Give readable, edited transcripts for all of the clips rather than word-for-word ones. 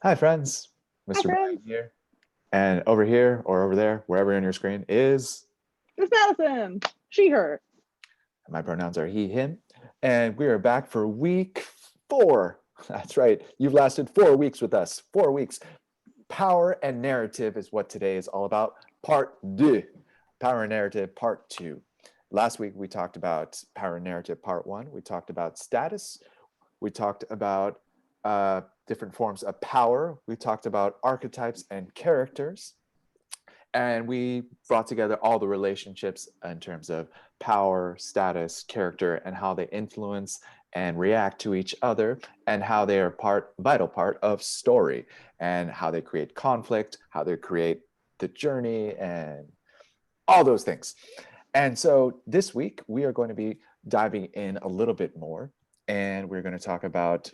Hi, friends. Hi, Mr. Bryan friends. here. And over here or over there, wherever on your screen is, It's Madison. She, her. my pronouns are he, him. And we are back for week 4. That's right. You've lasted 4 weeks with us. 4 weeks. Power and narrative is what today is all about. Part 2. Power and narrative, part 2. Last week, we talked about power and narrative, part 1. We talked about status. We talked about different forms of power. We talked about archetypes and characters. And we brought together all the relationships in terms of power, status, character, and how they influence and react to each other, and how they are vital part of story, and how they create conflict, how they create the journey, and all those things. And so this week we are going to be diving in a little bit more, and we're going to talk about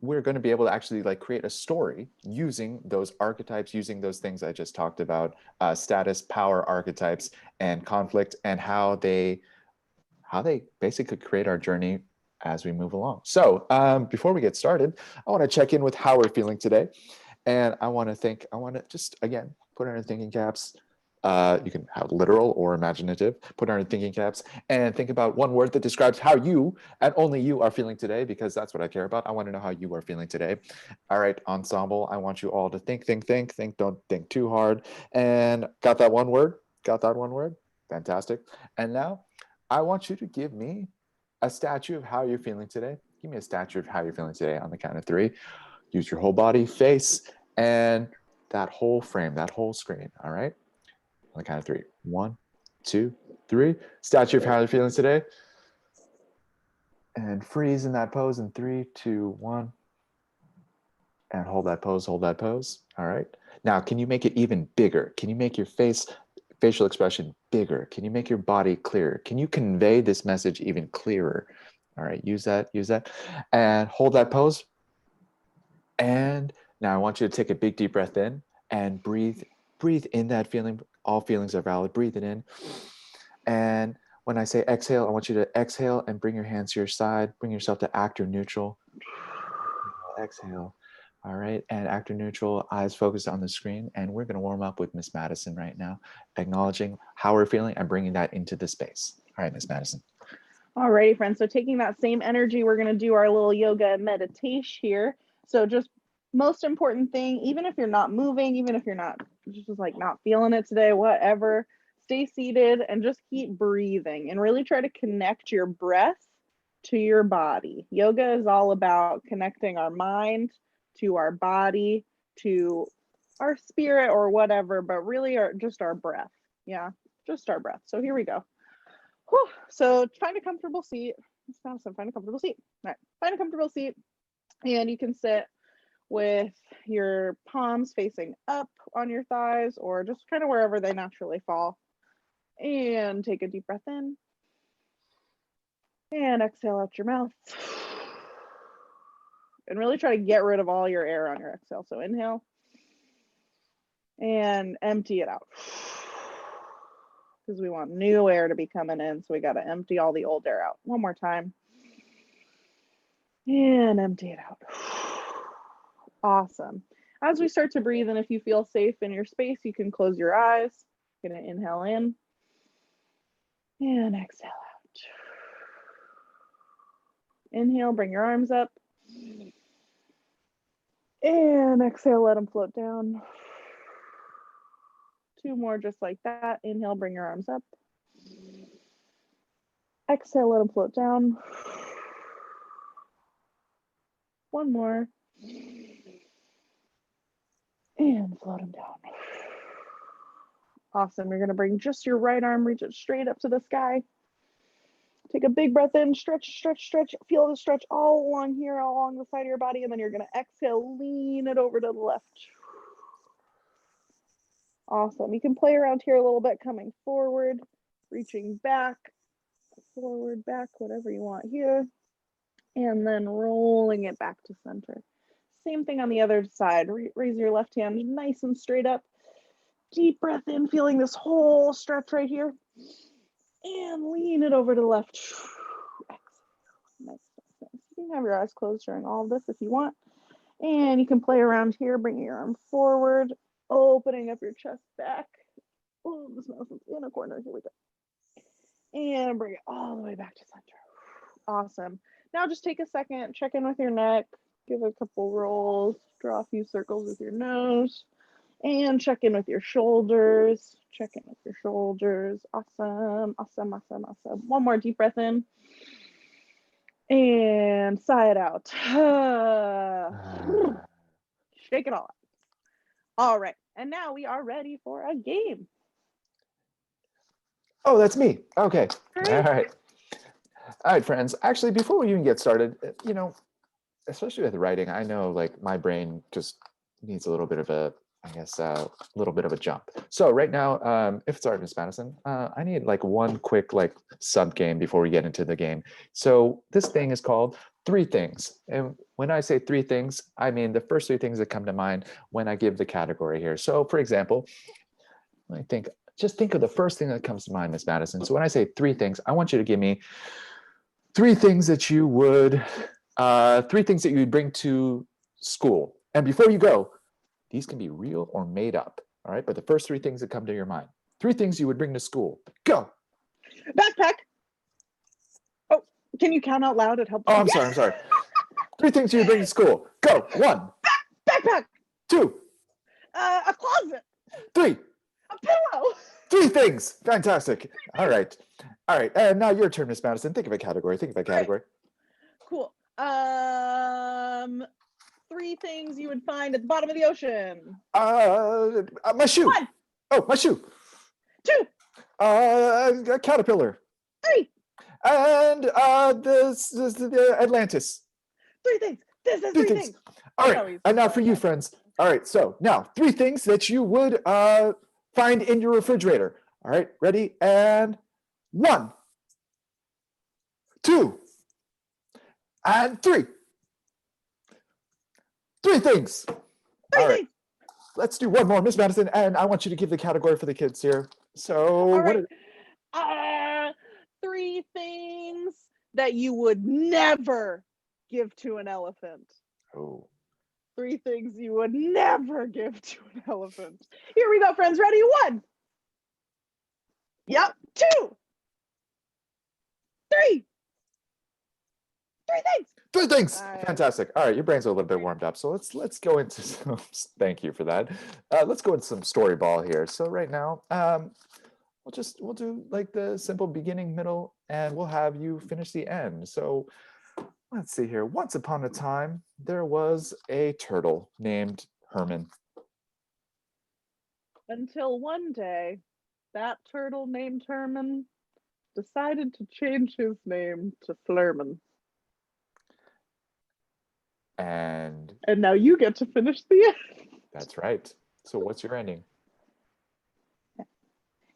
we're going to be able to actually like create a story using those archetypes, using those things I just talked about, status, power, archetypes, and conflict, and how they basically create our journey as we move along. So before we get started, I want to check in with how we're feeling today, and I want to just again put on our thinking caps. You can have literal or imaginative. Put on your thinking caps and think about one word that describes how you and only you are feeling today, because that's what I care about. I want to know how you are feeling today. All right, ensemble, I want you all to think, think, think, think. Don't think too hard. And got that one word? Got that one word? Fantastic. And now I want you to give me a statue of how you're feeling today. Give me a statue of how you're feeling today on the count of 3. Use your whole body, face, and that whole frame, that whole screen. All right. On the count of 3. 1, 2, 3. Statue of how you're feeling today. And freeze in that pose in 3, 2, 1. And hold that pose, hold that pose. All right. Now, can you make it even bigger? Can you make your facial expression bigger? Can you make your body clearer? Can you convey this message even clearer? All right, use that, use that. And hold that pose. And now I want you to take a big deep breath in and breathe in that feeling. All feelings are valid. Breathe it in. And when I say exhale, I want you to exhale and bring your hands to your side. Bring yourself to actor neutral. Exhale. All right. And actor neutral, eyes focused on the screen. And we're going to warm up with Miss Madison right now, acknowledging how we're feeling and bringing that into the space. All right, Miss Madison. Alrighty, friends. So taking that same energy, we're going to do our little yoga meditation here. So just most important thing, even if you're not moving, even if you're not just like not feeling it today, whatever, stay seated and just keep breathing and really try to connect your breath to your body. Yoga is all about connecting our mind to our body, to our spirit or whatever, but really just our breath. Yeah, just our breath. So here we go. Whew. So find a comfortable seat. Find a comfortable seat. All right, find a comfortable seat, and you can sit with your palms facing up on your thighs or just kind of wherever they naturally fall. And take a deep breath in and exhale out your mouth. And really try to get rid of all your air on your exhale. So inhale and empty it out. Because we want new air to be coming in. So we got to empty all the old air out. One more time. And empty it out. Awesome. As we start to breathe, and if you feel safe in your space, you can close your eyes. You're going to inhale in and exhale out. Inhale, bring your arms up. And exhale, let them float down. 2 more just like that. Inhale, bring your arms up. Exhale, let them float down. 1 more. And float them down. Awesome. You're going to bring just your right arm, reach it straight up to the sky. Take a big breath in, stretch, stretch, stretch. Feel the stretch all along here, all along the side of your body. And then you're going to exhale, lean it over to the left. Awesome. You can play around here a little bit, coming forward, reaching back, forward, back, whatever you want here. And then rolling it back to center. Same thing on the other side. Raise your left hand nice and straight up. Deep breath in, feeling this whole stretch right here. And lean it over to the left. Exhale. Nice. You can have your eyes closed during all of this if you want. And you can play around here, bringing your arm forward, opening up your chest back. Oh, this Madison's in a corner. Here we go. And bring it all the way back to center. Awesome. Now just take a second, check in with your neck, give it a couple rolls, draw a few circles with your nose, and check in with your shoulders. Check in with your shoulders. Awesome, awesome, awesome, awesome. One more deep breath in. And sigh it out. Shake it all out. All right. And now we are ready for a game. Oh, that's me. Okay. All All right. right. All right, friends. Actually, before we even get started, especially with writing, I know like my brain just needs a little bit of a, I guess, a little bit of a jump. So right now, if it's all right, Miss Madison, I need like one quick like sub game before we get into the game. So this thing is called Three Things. And when I say three things, I mean the first three things that come to mind when I give the category here. So for example, just think of the first thing that comes to mind, Miss Madison. So when I say three things, I want you to give me three things that you would bring to school. And before you go, these can be real or made up. All right. But the first three things that come to your mind, three things you would bring to school. Go. Backpack. Oh, can you count out loud? It helps. Oh, I'm sorry. Three things you would bring to school. Go. One. Backpack. Two. A closet. Three. A pillow. Three things. Fantastic. All right. And now your turn, Miss Madison. Think of a category. Right. Cool. Three things you would find at the bottom of the ocean. My shoe. One. Oh, my shoe. Two. A caterpillar. Three. And the Atlantis. Three things. This is three things. All right. And now for you, friends. All right. So now three things that you would find in your refrigerator. All right. Ready? And one, two, and three. Three things. All right. Let's do one more, Miss Madison, and I want you to give the category for the kids here. So, all right. Three things that you would never give to an elephant. Oh. Three things you would never give to an elephant. Here we go, friends. Ready? One. Yep. Two. Three. Three things. Three things. Fantastic. All right, your brain's a little bit warmed up, so let's go into some. Thank you for that. Let's go into some story ball here. So right now, we'll do like the simple beginning, middle, and we'll have you finish the end. So let's see here. Once upon a time, there was a turtle named Herman. Until one day, that turtle named Herman decided to change his name to Flurman. And now you get to finish the end. That's right. So what's your ending?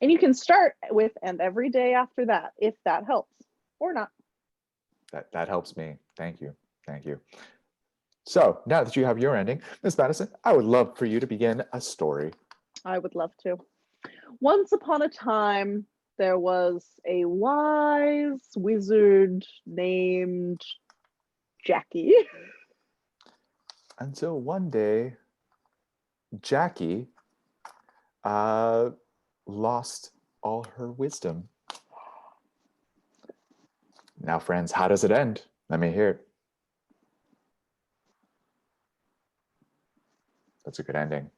And you can start with "and every day after that," if that helps, or not. That helps me. Thank you. So now that you have your ending, Miss Madison, I would love for you to begin a story. I would love to. Once upon a time, there was a wise wizard named Jackie. Until one day, Jackie lost all her wisdom. Now, friends, how does it end? Let me hear it. That's a good ending.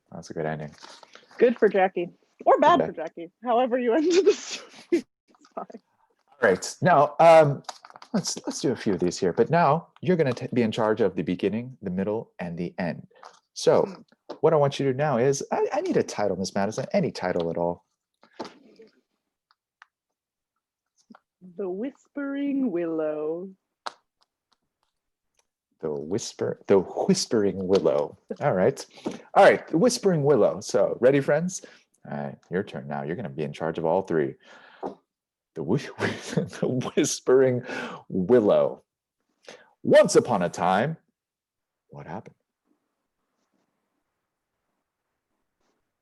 Good for Jackie. Or bad for Jackie. However you ended the story. All right. Now, let's do a few of these here. But now you're going to be in charge of the beginning, the middle, and the end. So what I want you to do now is, I need a title, Miss Madison, any title at all. The Whispering Willow. The Whispering Willow. All right. The Whispering Willow. So ready, friends? All right, your turn now. You're going to be in charge of all three. The Whispering Willow. Once upon a time, what happened?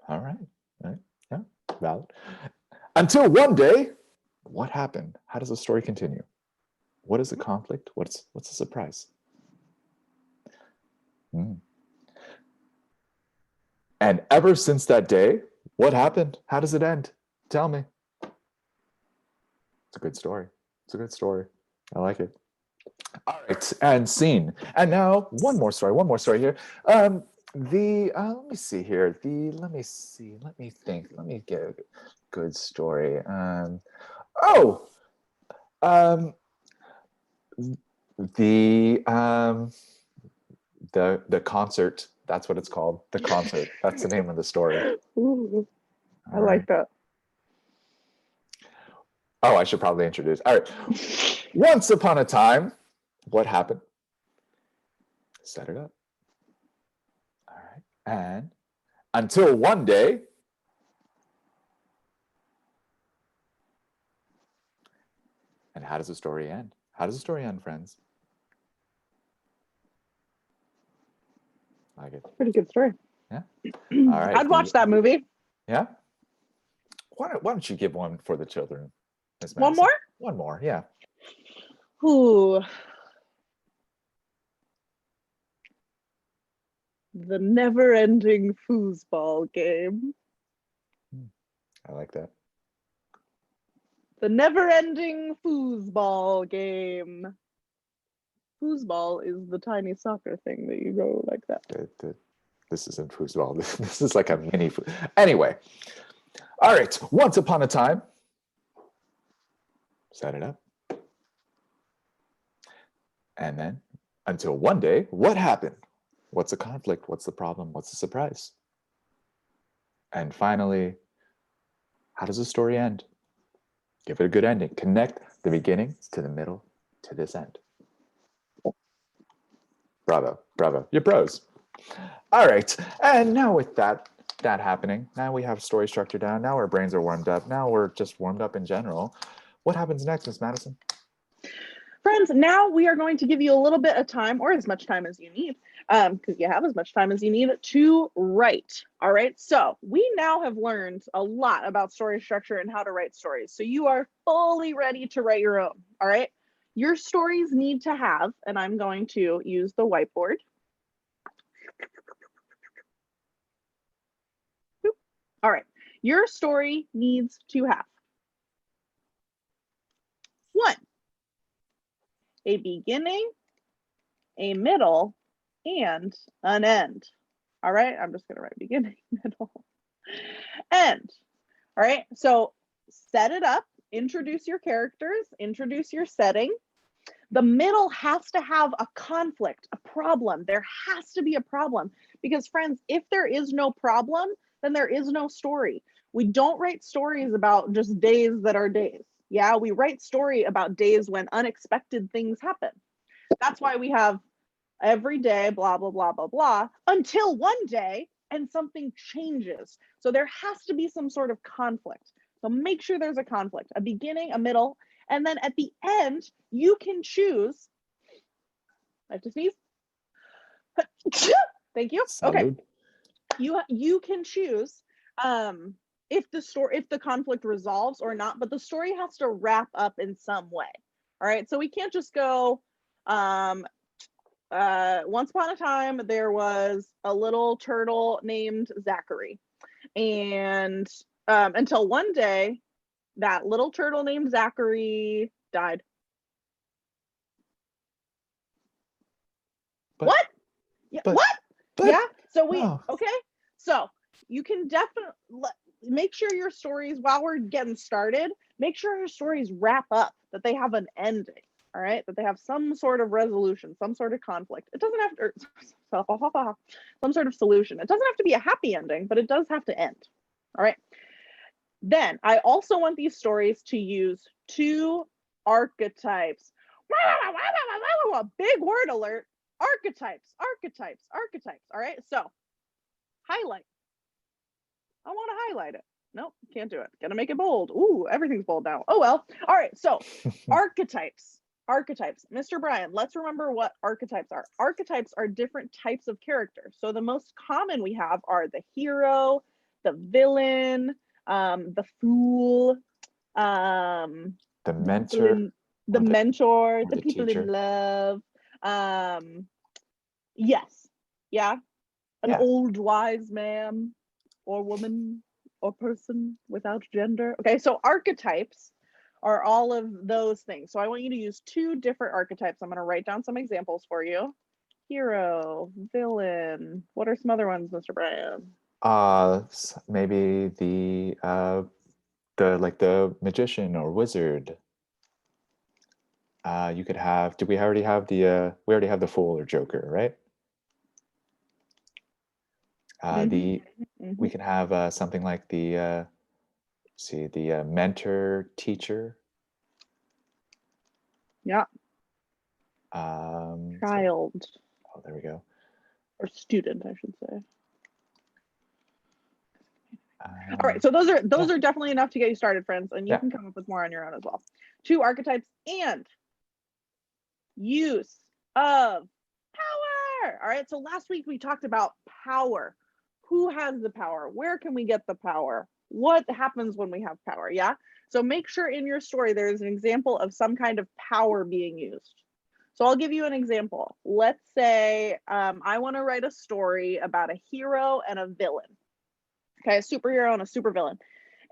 All right. Yeah, valid. Until one day, what happened? How does the story continue? What is the conflict? What's the surprise? And ever since that day, what happened? How does it end? Tell me. It's a good story. It's a good story. I like it. All right, and scene. And now one more story here. Let me see here. Let me think. Let me get a good story. Oh, um, the the concert. That's what it's called. The concert. That's the name of the story. Ooh, I All like right. that. Oh, I should probably introduce. All right. Once upon a time, what happened? Set it up. All right. And until one day, and how does the story end? How does the story end, friends? Like it. Pretty good story. Yeah. All right. I'd watch that movie. Yeah. Why don't you give one for the children, Miss One Madison? more? One more. Yeah. Ooh. The never-ending foosball game. I like that. The never-ending foosball game. Foosball is the tiny soccer thing that you go like that. This isn't foosball. This is like a mini food. Anyway. All right. Once upon a time. Set it up. And then until one day, what happened? What's the conflict? What's the problem? What's the surprise? And finally, how does the story end? Give it a good ending. Connect the beginning to the middle to this end. Bravo, bravo. You're pros. All right. And now with that happening, now we have story structure down. Now our brains are warmed up. Now we're just warmed up in general. What happens next, Miss Madison? Friends, now we are going to give you a little bit of time, or as much time as you need, because you have as much time as you need to write. All right. So we now have learned a lot about story structure and how to write stories. So you are fully ready to write your own. All right. Your stories need to have, and I'm going to use the whiteboard. All right. Your story needs to have 1, a beginning, a middle, and an end. All right, I'm just going to write beginning, middle, end. All right, so set it up, introduce your characters, introduce your setting. The middle has to have a conflict, a problem. There has to be a problem because, friends, if there is no problem, then there is no story. We don't write stories about just days that are days. Yeah, we write story about days when unexpected things happen. That's why we have every day, blah, blah, blah, blah, blah, until one day and something changes. So there has to be some sort of conflict. So make sure there's a conflict, a beginning, a middle, and then at the end, you can choose. I have to sneeze. Thank you. Salud. Okay. You can choose if the conflict resolves or not, but the story has to wrap up in some way. All right. So we can't just go once upon a time there was a little turtle named Zachary, and until one day that little turtle named Zachary died. What? Yeah. What? Yeah. So okay. So you can definitely make sure your stories, while we're getting started, make sure your stories wrap up, that they have an ending. All right, that they have some sort of resolution, some sort of conflict. It doesn't have to, some sort of solution. It doesn't have to be a happy ending, but it does have to end. All right. Then I also want these stories to use 2 archetypes. Big word alert. Archetypes. All right. So highlight. I want to highlight it. Nope, can't do it. Gotta make it bold. Ooh, everything's bold now. Oh well. All right. So archetypes. Mr. Bryan, let's remember what archetypes are. Archetypes are different types of characters. So the most common we have are the hero, the villain, the fool, the mentor, the people teacher. in love. Yes. Yeah. An Yeah. old wise man or woman or person without gender. Okay, so archetypes are all of those things. So I want you to use 2 different archetypes. I'm going to write down some examples for you. Hero, villain. What are some other ones, Mr. Bryan? Maybe the magician or wizard. You could have, do we already have we already have the fool or joker, right? Mm-hmm. We Mm-hmm. can have something like the mentor teacher. Yeah, Um, so, child oh, there we go. or student, I should say. All right, Um, so those yeah, are definitely enough to get you started, friends, and you yeah. can come up with more on your own as well. 2 archetypes and use of power. All right, so last week we talked about power. Who has the power? Where can we get the power? What happens when we have power? Yeah. So make sure in your story there is an example of some kind of power being used. So I'll give you an example. Let's say I want to write a story about a hero and a villain. Okay, a superhero and a supervillain.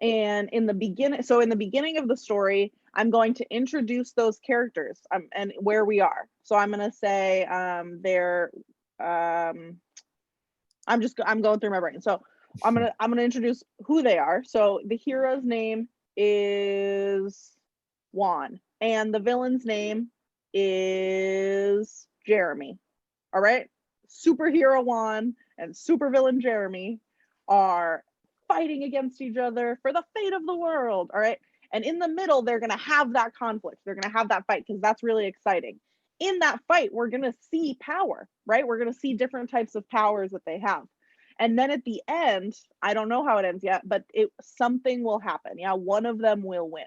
And in the beginning of the story, I'm going to introduce those characters and where we are. So I'm going to say they're I'm going through my brain. So I'm gonna introduce who they are. So the hero's name is Juan, and the villain's name is Jeremy. All right, superhero Juan and supervillain Jeremy are fighting against each other for the fate of the world. All right, and in the middle, they're gonna have that conflict. They're gonna have that fight because that's really exciting. In that fight, we're gonna see power, right? We're gonna see different types of powers that they have. And then at the end, I don't know how it ends yet, but something will happen. Yeah, one of them will win,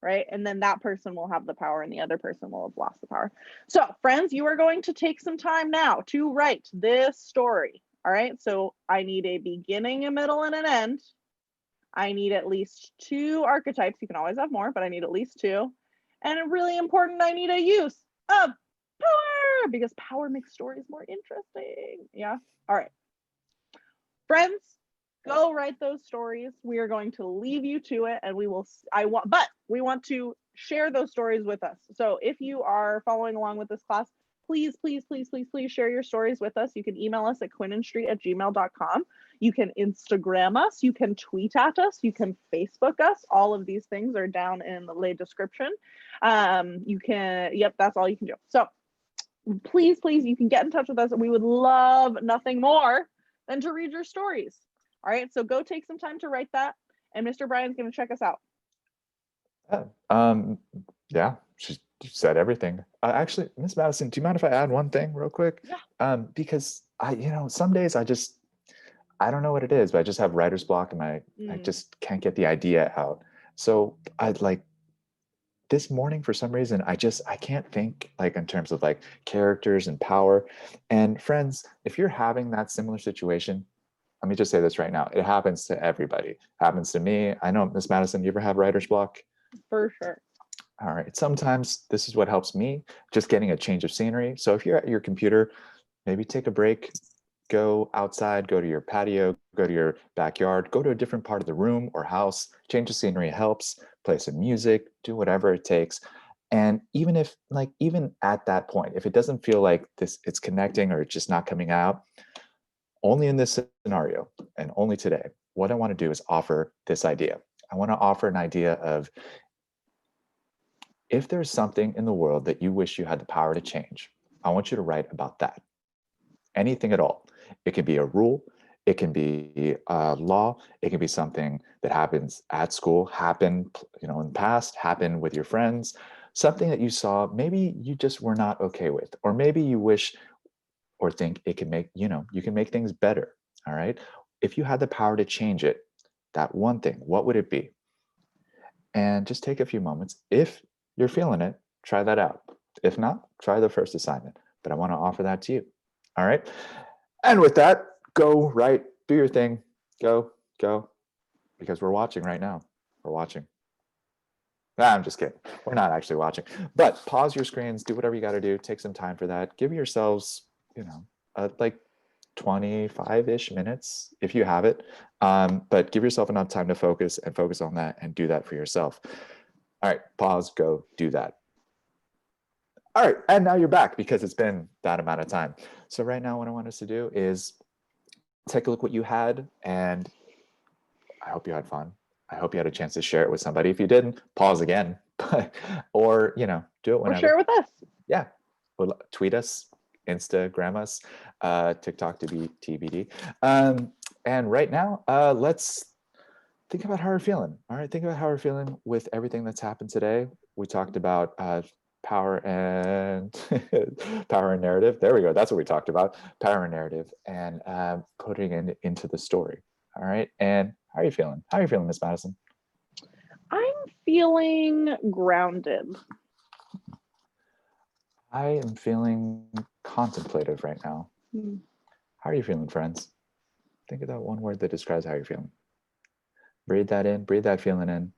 right? And then that person will have the power and the other person will have lost the power. So, friends, you are going to take some time now to write this story. All right. So, I need a beginning, a middle, and an end. I need at least 2 archetypes. You can always have more, but I need at least 2. And really important, I need a use of power because power makes stories more interesting. Yeah. All right. Friends, go write those stories. We are going to leave you to it and we want to share those stories with us. So if you are following along with this class, please, please, please, please, please share your stories with us. You can email us at quinnandstreet@gmail.com. You can Instagram us. You can tweet at us. You can Facebook us. All of these things are down in the description. That's all you can do. So please, please, you can get in touch with us. We would love nothing more than to read your stories. All right, so go take some time to write that, and Mr. Bryan's going to check us out. Yeah. Yeah, she said everything. Actually, Miss Madison, do you mind if I add one thing real quick? Yeah. Because some days I don't know what it is, but I just have writer's block and I just can't get the idea out. So I'd like this morning for some reason I can't think like in terms of like characters and power. And friends, if you're having that similar situation, let me just say this right now. It happens to everybody. It happens to me. I know, Miss Madison, you ever have writer's block? For sure. All right. Sometimes this is what helps me, just getting a change of scenery. So if you're at your computer, maybe take a break, go outside, go to your patio, go to your backyard, go to a different part of the room or house. Change of scenery helps. Play some music, do whatever it takes. And even at that point, if it doesn't feel like it's connecting or it's just not coming out, only in this scenario and only today, what I want to do is offer this idea. I want to offer an idea of, if there's something in the world that you wish you had the power to change, I want you to write about that. Anything at all. It can be a rule, it can be a law, it can be something that happens at school, happened, in the past, happened with your friends, something that you saw, maybe you just were not okay with, or maybe you wish or think it can make, you can make things better. All right. If you had the power to change it, that one thing, what would it be? And just take a few moments. If you're feeling it, try that out. If not, try the first assignment. But I want to offer that to you. All right. And with that, go write, do your thing, go, because we're watching right now. We're watching. Nah, I'm just kidding. We're not actually watching. But pause your screens, do whatever you got to do. Take some time for that. Give yourselves, like 25-ish minutes if you have it. But give yourself enough time to focus on that and do that for yourself. All right, pause, go do that. All right, and now you're back because it's been that amount of time. So right now what I want us to do is take a look what you had, and I hope you had fun. I hope you had a chance to share it with somebody. If you didn't, pause again, or do it whenever. Or share with us. Yeah, tweet us, Instagram us, TikTok to be TBD. And right now, let's think about how we're feeling. All right, think about how we're feeling with everything that's happened today. We talked about power and power and narrative. There we go. That's what we talked about. Power and narrative, and putting it into the story. All right. And how are you feeling? How are you feeling, Miss Madison? I'm feeling grounded. I am feeling contemplative right now. How are you feeling, friends? Think of that one word that describes how you're feeling. Breathe that in, breathe that feeling in,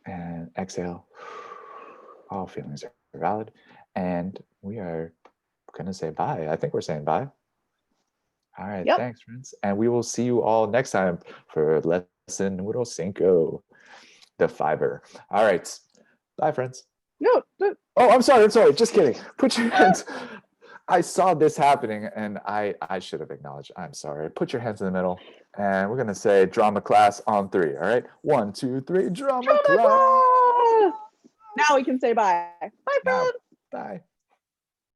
and exhale. All feelings are valid. And we are going to say bye. I think we're saying bye. All right. Yep. Thanks, friends. And we will see you all next time for lesson número 5, the fiber. All right. Bye, friends. No. Oh, I'm sorry. Just kidding. Put your hands. I saw this happening and I should have acknowledged. I'm sorry. Put your hands in the middle. And we're going to say drama class on 3. All right. 1, 2, 3. Drama class. Now we can say bye. Bye, friends. Bye.